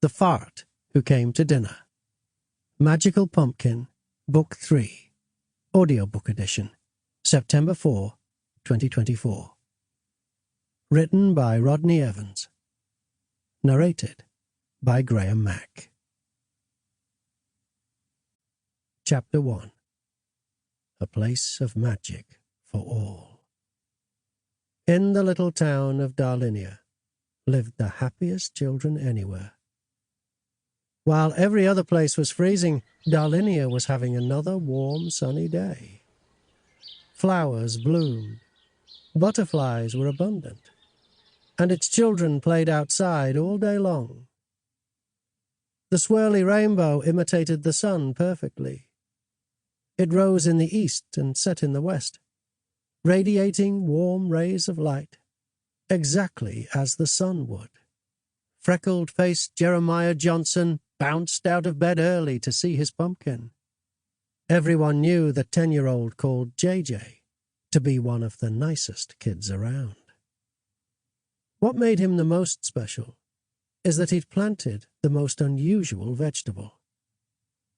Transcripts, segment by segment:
The Fart Who Came to Dinner. Magical Pumpkin, Book 3, Audiobook Edition, September 4, 2024. Written by Rodney Evans. Narrated by Mack. Chapter 1. A Place of Magic for All. In the little town of Darlinia lived the happiest children anywhere. While every other place was freezing, Darlinia was having another warm, sunny day. Flowers bloomed, butterflies were abundant, and its children played outside all day long. The swirly rainbow imitated the sun perfectly. It rose in the east and set in the west, radiating warm rays of light, exactly as the sun would. Freckled-faced Jeremiah Johnson bounced out of bed early to see his pumpkin. Everyone knew the 10-year-old called JJ to be one of the nicest kids around. What made him the most special is that he'd planted the most unusual vegetable.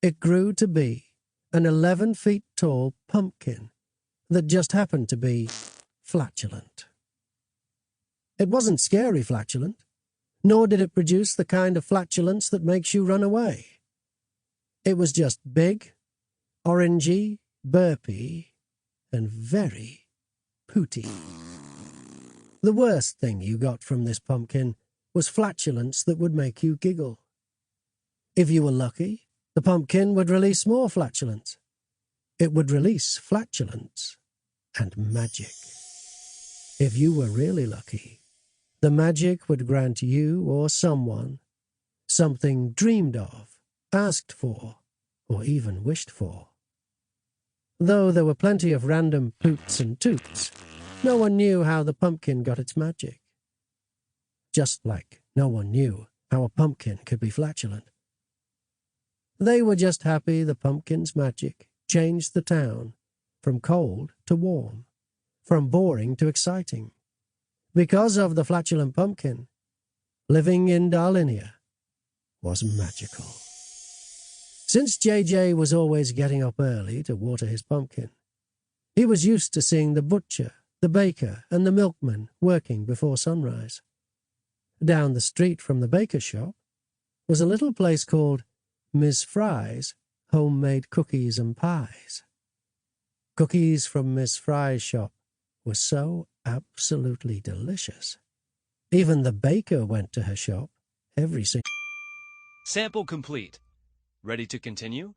It grew to be an 11 feet tall pumpkin that just happened to be flatulent. It wasn't scary flatulent, nor did it produce the kind of flatulence that makes you run away. It was just big, orangey, burpy, and very pooty. The worst thing you got from this pumpkin was flatulence that would make you giggle. If you were lucky, the pumpkin would release more flatulence. It would release flatulence and magic. If you were really lucky, the magic would grant you or someone something dreamed of, asked for, or even wished for. Though there were plenty of random poots and toots, no one knew how the pumpkin got its magic. Just like no one knew how a pumpkin could be flatulent. They were just happy the pumpkin's magic changed the town from cold to warm, from boring to exciting. Because of the flatulent pumpkin, living in Darlinia was magical. Since JJ was always getting up early to water his pumpkin, he was used to seeing the butcher, the baker, and the milkman working before sunrise. Down the street from the baker's shop was a little place called Miss Fry's Homemade Cookies and Pies. Cookies from Miss Fry's shop were so absolutely delicious. Even the baker went to her shop every single... Sample complete. Ready to continue?